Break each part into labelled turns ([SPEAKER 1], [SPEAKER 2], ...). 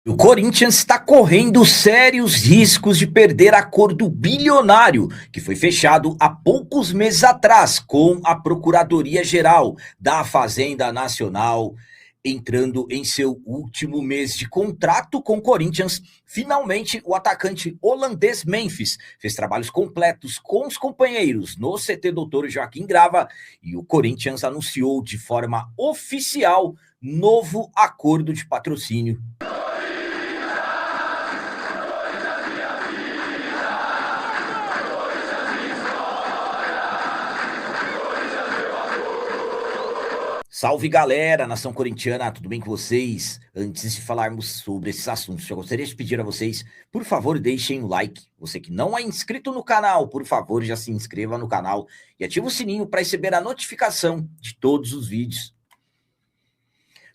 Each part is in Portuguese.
[SPEAKER 1] O Corinthians está correndo sérios riscos de perder acordo bilionário que foi fechado há poucos meses atrás com a Procuradoria-Geral da Fazenda Nacional, entrando em seu último mês de contrato com o Corinthians. Finalmente, o atacante holandês Memphis fez trabalhos completos com os companheiros no CT Dr. Joaquim Grava e o Corinthians anunciou de forma oficial novo acordo de patrocínio. Salve galera, nação corintiana, tudo bem com vocês? Antes de falarmos sobre esses assuntos, eu gostaria de pedir a vocês, por favor, deixem o like. Você que não é inscrito no canal, por favor, já se inscreva no canal e ative o sininho para receber a notificação de todos os vídeos.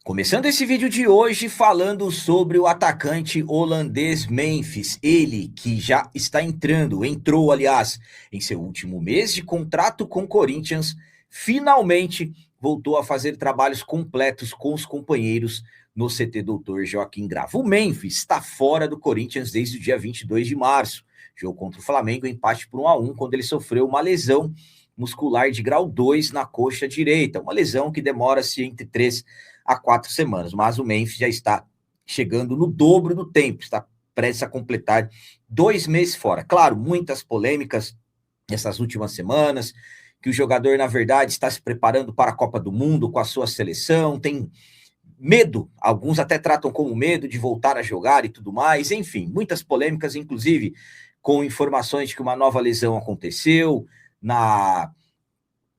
[SPEAKER 1] Começando esse vídeo de hoje falando sobre o atacante holandês Memphis, ele que já está entrou, aliás, em seu último mês de contrato com o Corinthians, finalmente voltou a fazer trabalhos completos com os companheiros no CT Dr. Joaquim Grava. O Memphis está fora do Corinthians desde o dia 22 de março, jogo contra o Flamengo, empate por 1-1, quando ele sofreu uma lesão muscular de grau 2 na coxa direita, uma lesão que demora-se entre 3 a 4 semanas, mas o Memphis já está chegando no dobro do tempo, está prestes a completar 2 meses fora. Claro, muitas polêmicas nessas últimas semanas, que o jogador, na verdade, está se preparando para a Copa do Mundo com a sua seleção, tem medo, alguns até tratam como medo de voltar a jogar e tudo mais, enfim, muitas polêmicas, inclusive com informações de que uma nova lesão aconteceu na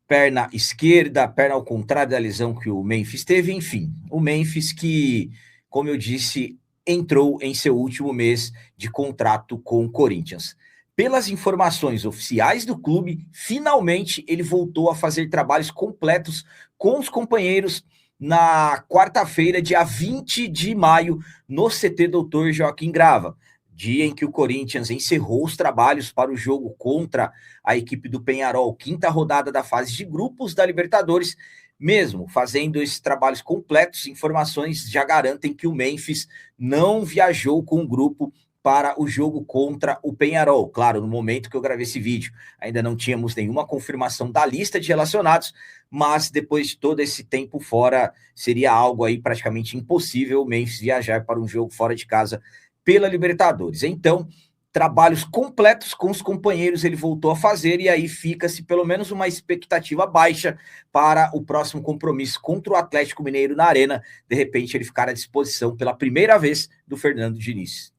[SPEAKER 1] perna esquerda, perna ao contrário da lesão que o Memphis teve, enfim, o Memphis que, como eu disse, entrou em seu último mês de contrato com o Corinthians. Pelas informações oficiais do clube, finalmente ele voltou a fazer trabalhos completos com os companheiros na quarta-feira, dia 20 de maio, no CT Dr. Joaquim Grava, dia em que o Corinthians encerrou os trabalhos para o jogo contra a equipe do Peñarol, quinta rodada da fase de grupos da Libertadores. Mesmo fazendo esses trabalhos completos, informações já garantem que o Memphis não viajou com o grupo para o jogo contra o Peñarol. Claro, no momento que eu gravei esse vídeo, ainda não tínhamos nenhuma confirmação da lista de relacionados, mas depois de todo esse tempo fora, seria algo aí praticamente impossível o Memphis viajar para um jogo fora de casa pela Libertadores. Então, trabalhos completos com os companheiros ele voltou a fazer, e aí fica-se pelo menos uma expectativa baixa para o próximo compromisso contra o Atlético Mineiro na Arena, de repente ele ficar à disposição pela primeira vez do Fernando Diniz.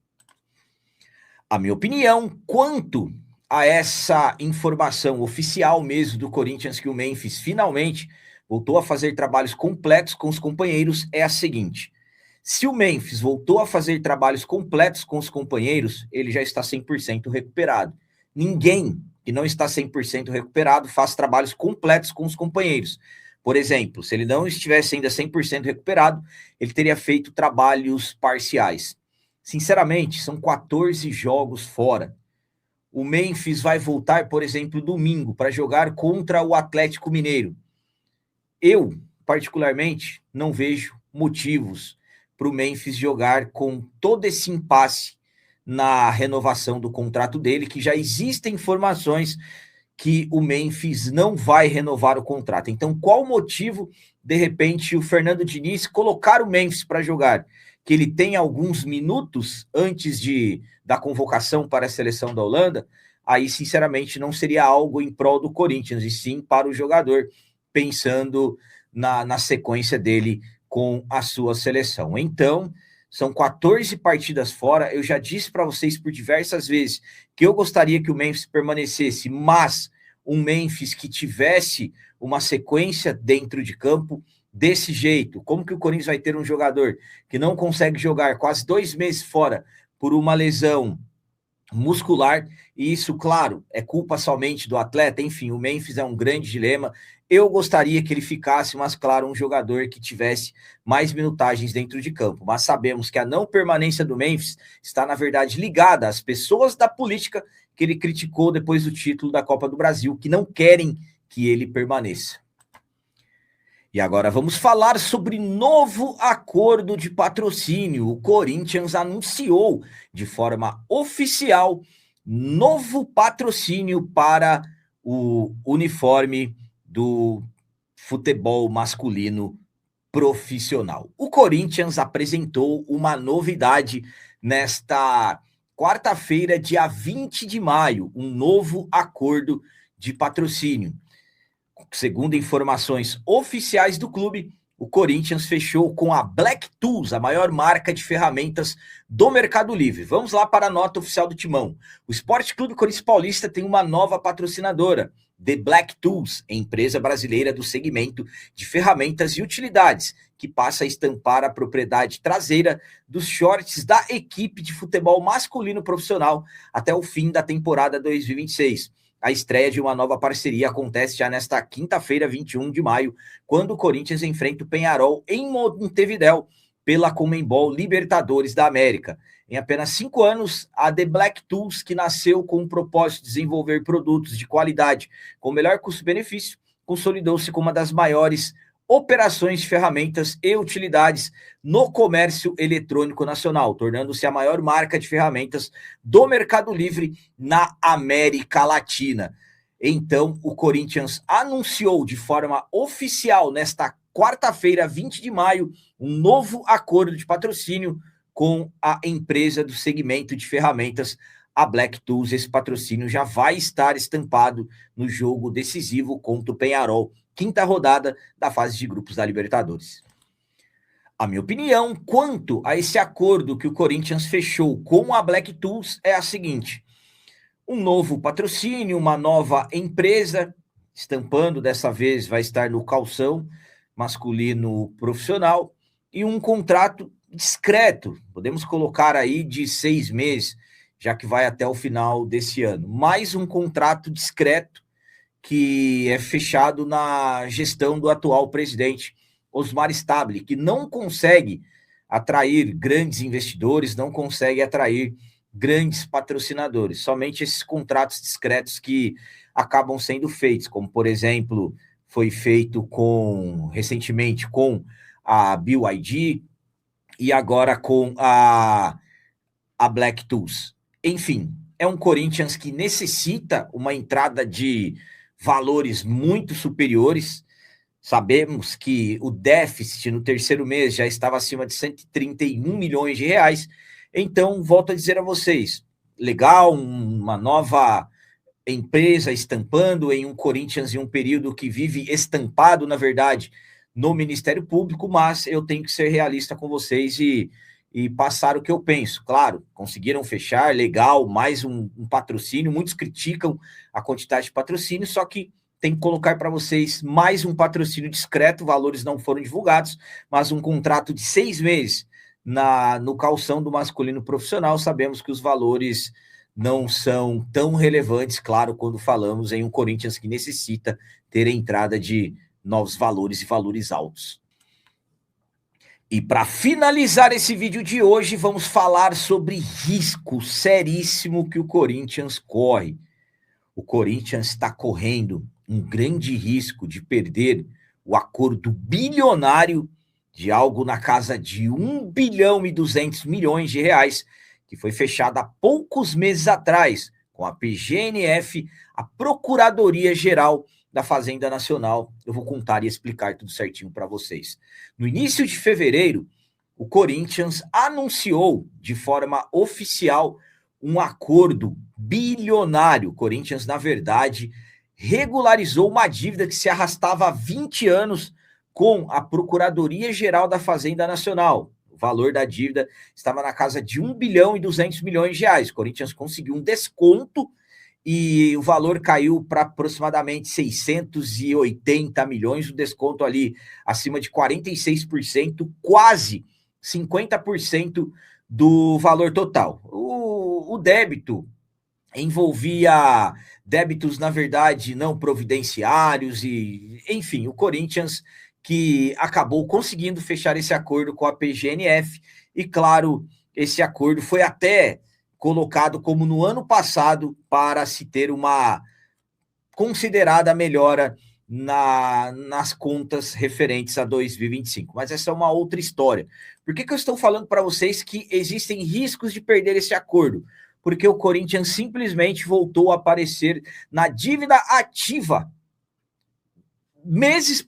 [SPEAKER 1] A minha opinião quanto a essa informação oficial mesmo do Corinthians, que o Memphis finalmente voltou a fazer trabalhos completos com os companheiros, é a seguinte: se o Memphis voltou a fazer trabalhos completos com os companheiros, ele já está 100% recuperado. Ninguém que não está 100% recuperado faz trabalhos completos com os companheiros. Por exemplo, se ele não estivesse ainda 100% recuperado, ele teria feito trabalhos parciais. Sinceramente, são 14 jogos fora. O Memphis vai voltar, por exemplo, domingo, para jogar contra o Atlético Mineiro. Eu, particularmente, não vejo motivos para o Memphis jogar com todo esse impasse na renovação do contrato dele, que já existem informações que o Memphis não vai renovar o contrato. Então, qual o motivo, de repente, o Fernando Diniz colocar o Memphis para jogar? Que ele tem alguns minutos antes da convocação para a seleção da Holanda, aí, sinceramente, não seria algo em prol do Corinthians, e sim para o jogador, pensando na sequência dele com a sua seleção. Então, são 14 partidas fora. Eu já disse para vocês por diversas vezes que eu gostaria que o Memphis permanecesse, mas um Memphis que tivesse uma sequência dentro de campo desse jeito. Como que o Corinthians vai ter um jogador que não consegue jogar quase 2 meses fora por uma lesão muscular? E isso, claro, é culpa somente do atleta. Enfim, o Memphis é um grande dilema. Eu gostaria que ele ficasse, mas claro, um jogador que tivesse mais minutagens dentro de campo. Mas sabemos que a não permanência do Memphis está, na verdade, ligada às pessoas da política que ele criticou depois do título da Copa do Brasil, que não querem que ele permaneça. E agora vamos falar sobre novo acordo de patrocínio. O Corinthians anunciou de forma oficial novo patrocínio para o uniforme do futebol masculino profissional. O Corinthians apresentou uma novidade nesta quarta-feira, dia 20 de maio, um novo acordo de patrocínio. Segundo informações oficiais do clube, o Corinthians fechou com a Black Tools, a maior marca de ferramentas do Mercado Livre. Vamos lá para a nota oficial do Timão. O Esporte Clube Corinthians Paulista tem uma nova patrocinadora, The Black Tools, empresa brasileira do segmento de ferramentas e utilidades, que passa a estampar a propriedade traseira dos shorts da equipe de futebol masculino profissional até o fim da temporada 2026. A estreia de uma nova parceria acontece já nesta quinta-feira, 21 de maio, quando o Corinthians enfrenta o Peñarol em Montevidéu pela Conmebol Libertadores da América. Em apenas 5 anos, a The Black Tools, que nasceu com o propósito de desenvolver produtos de qualidade com melhor custo-benefício, consolidou-se como uma das maiores operações de ferramentas e utilidades no comércio eletrônico nacional, tornando-se a maior marca de ferramentas do Mercado Livre na América Latina. Então, o Corinthians anunciou de forma oficial, nesta quarta-feira, 20 de maio, um novo acordo de patrocínio com a empresa do segmento de ferramentas, a Black Tools. Esse patrocínio já vai estar estampado no jogo decisivo contra o Peñarol, quinta rodada da fase de grupos da Libertadores. A minha opinião quanto a esse acordo que o Corinthians fechou com a Black Tools é a seguinte: um novo patrocínio, uma nova empresa, estampando, dessa vez vai estar no calção masculino profissional, e um contrato discreto, podemos colocar aí de 6 meses, já que vai até o final desse ano. Mais um contrato discreto que é fechado na gestão do atual presidente Osmar Stabile, que não consegue atrair grandes investidores, não consegue atrair grandes patrocinadores, somente esses contratos discretos que acabam sendo feitos, como, por exemplo, foi feito recentemente com a BYD e agora com a Black Tools. Enfim, é um Corinthians que necessita uma entrada de valores muito superiores. Sabemos que o déficit no terceiro mês já estava acima de 131 milhões de reais. Então, volto a dizer a vocês, legal, uma nova empresa estampando em um Corinthians em um período que vive estampado, na verdade, no Ministério Público, mas eu tenho que ser realista com vocês e passar o que eu penso. Claro, conseguiram fechar, legal, mais um patrocínio. Muitos criticam a quantidade de patrocínio, só que tem que colocar para vocês mais um patrocínio discreto, valores não foram divulgados, mas um contrato de 6 meses no calção do masculino profissional. Sabemos que os valores não são tão relevantes, claro, quando falamos em um Corinthians que necessita ter a entrada de novos valores e valores altos. E para finalizar esse vídeo de hoje, vamos falar sobre risco seríssimo que o Corinthians corre. O Corinthians está correndo um grande risco de perder o acordo bilionário de algo na casa de 1 bilhão e 200 milhões de reais, que foi fechado há poucos meses atrás com a PGNF, a Procuradoria-Geral da Fazenda Nacional. Eu vou contar e explicar tudo certinho para vocês. No início de fevereiro, o Corinthians anunciou de forma oficial um acordo bilionário. O Corinthians, na verdade, regularizou uma dívida que se arrastava há 20 anos com a Procuradoria-Geral da Fazenda Nacional. O valor da dívida estava na casa de 1 bilhão e 200 milhões de reais. O Corinthians conseguiu um desconto e o valor caiu para aproximadamente 680 milhões, o desconto ali acima de 46%, quase 50% do valor total. O débito envolvia débitos, na verdade, não providenciários e, enfim, o Corinthians que acabou conseguindo fechar esse acordo com a PGNF e, claro, esse acordo foi até colocado como no ano passado para se ter uma considerada melhora nas contas referentes a 2025. Mas essa é uma outra história. Por que eu estou falando para vocês que existem riscos de perder esse acordo? Porque o Corinthians simplesmente voltou a aparecer na dívida ativa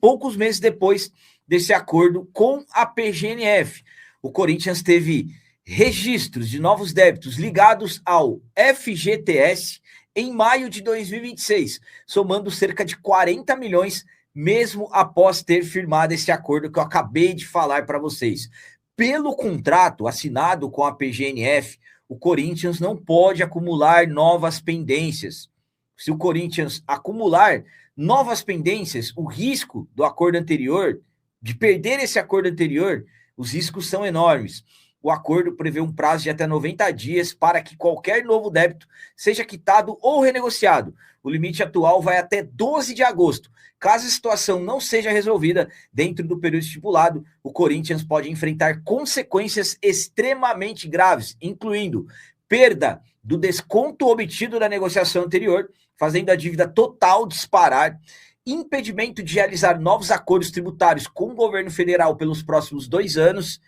[SPEAKER 1] poucos meses depois desse acordo com a PGNF. O Corinthians teve registros de novos débitos ligados ao FGTS em maio de 2026, somando cerca de 40 milhões, mesmo após ter firmado esse acordo que eu acabei de falar para vocês. Pelo contrato assinado com a PGNF, o Corinthians não pode acumular novas pendências. Se o Corinthians acumular novas pendências, o risco do acordo anterior, de perder esse acordo anterior, os riscos são enormes. O acordo prevê um prazo de até 90 dias para que qualquer novo débito seja quitado ou renegociado. O limite atual vai até 12 de agosto. Caso a situação não seja resolvida dentro do período estipulado, o Corinthians pode enfrentar consequências extremamente graves, incluindo perda do desconto obtido da negociação anterior, fazendo a dívida total disparar, impedimento de realizar novos acordos tributários com o governo federal pelos próximos 2 anos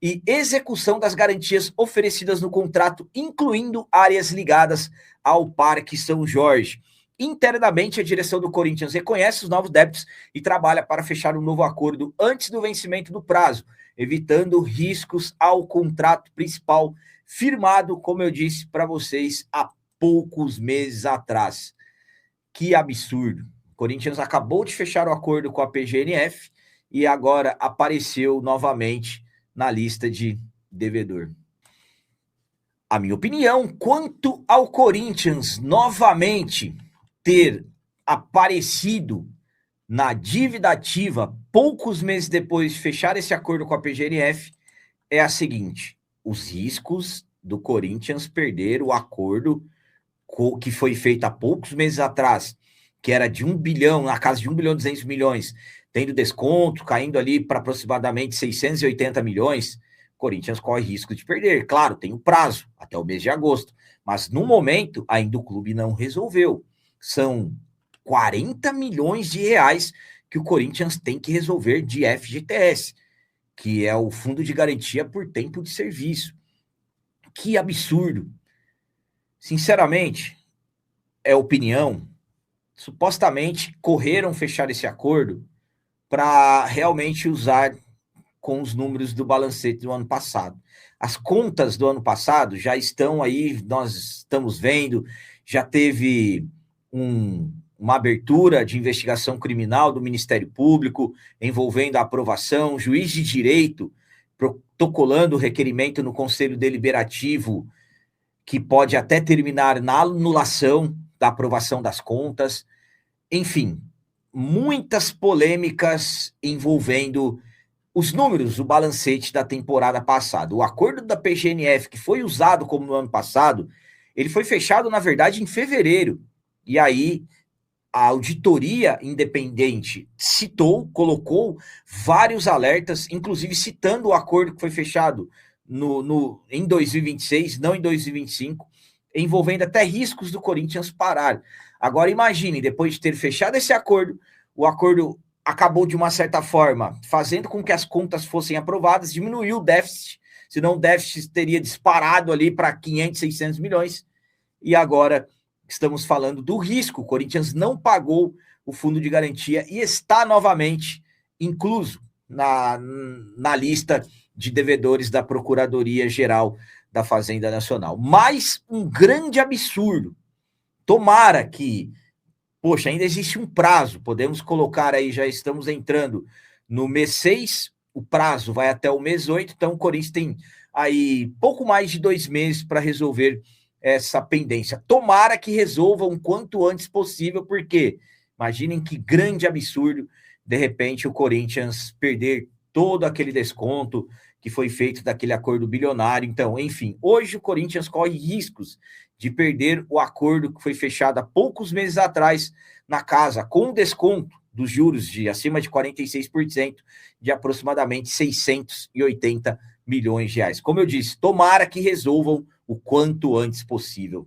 [SPEAKER 1] e execução das garantias oferecidas no contrato, incluindo áreas ligadas ao Parque São Jorge. Internamente, a direção do Corinthians reconhece os novos débitos e trabalha para fechar um novo acordo antes do vencimento do prazo, evitando riscos ao contrato principal, firmado, como eu disse para vocês, há poucos meses atrás. Que absurdo. O Corinthians acabou de fechar o acordo com a PGNF e agora apareceu novamente na lista de devedor. A minha opinião quanto ao Corinthians novamente ter aparecido na dívida ativa poucos meses depois de fechar esse acordo com a PGNF é a seguinte: os riscos do Corinthians perder o acordo que foi feito há poucos meses atrás, que era de 1 bilhão, na casa de 1 bilhão e 200 milhões, tendo desconto, caindo ali para aproximadamente 680 milhões, o Corinthians corre risco de perder. Claro, tem o prazo, até o mês de agosto, mas no momento ainda o clube não resolveu. São 40 milhões de reais que o Corinthians tem que resolver de FGTS, que é o Fundo de Garantia por Tempo de Serviço. Que absurdo. Sinceramente, é opinião, supostamente correram fechar esse acordo para realmente usar com os números do balancete do ano passado. As contas do ano passado já estão aí, nós estamos vendo, já teve uma abertura de investigação criminal do Ministério Público, envolvendo a aprovação, juiz de direito protocolando o requerimento no Conselho Deliberativo, que pode até terminar na anulação da aprovação das contas. Enfim, muitas polêmicas envolvendo os números, o balancete da temporada passada. O acordo da PGNF, que foi usado como no ano passado, ele foi fechado, na verdade, em fevereiro. E aí, a auditoria independente colocou vários alertas, inclusive citando o acordo que foi fechado em 2026, não em 2025, envolvendo até riscos do Corinthians parar. Agora imagine, depois de ter fechado esse acordo, o acordo acabou de uma certa forma fazendo com que as contas fossem aprovadas, diminuiu o déficit, senão o déficit teria disparado ali para 500, 600 milhões, e agora estamos falando do risco. O Corinthians não pagou o fundo de garantia e está novamente incluso na lista de devedores da Procuradoria-Geral da Fazenda Nacional. Mais um grande absurdo. Tomara que, poxa, ainda existe um prazo, podemos colocar aí, já estamos entrando no mês 6, o prazo vai até o mês 8, então o Corinthians tem aí pouco mais de 2 meses para resolver essa pendência. Tomara que resolvam o quanto antes possível, porque imaginem que grande absurdo, de repente, o Corinthians perder todo aquele desconto que foi feito daquele acordo bilionário. Então, enfim, hoje o Corinthians corre riscos de perder o acordo que foi fechado há poucos meses atrás na casa, com desconto dos juros de acima de 46%, de aproximadamente 680 milhões de reais. Como eu disse, tomara que resolvam o quanto antes possível.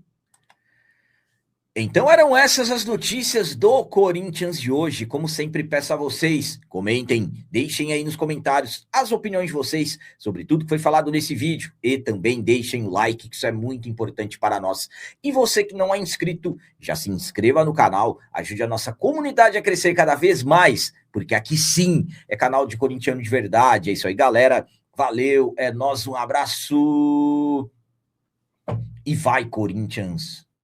[SPEAKER 1] Então eram essas as notícias do Corinthians de hoje. Como sempre, peço a vocês, comentem, deixem aí nos comentários as opiniões de vocês sobre tudo que foi falado nesse vídeo. E também deixem o like, que isso é muito importante para nós. E você que não é inscrito, já se inscreva no canal, ajude a nossa comunidade a crescer cada vez mais, porque aqui sim é canal de corintiano de verdade. É isso aí, galera. Valeu, é nóis, um abraço. E vai, Corinthians!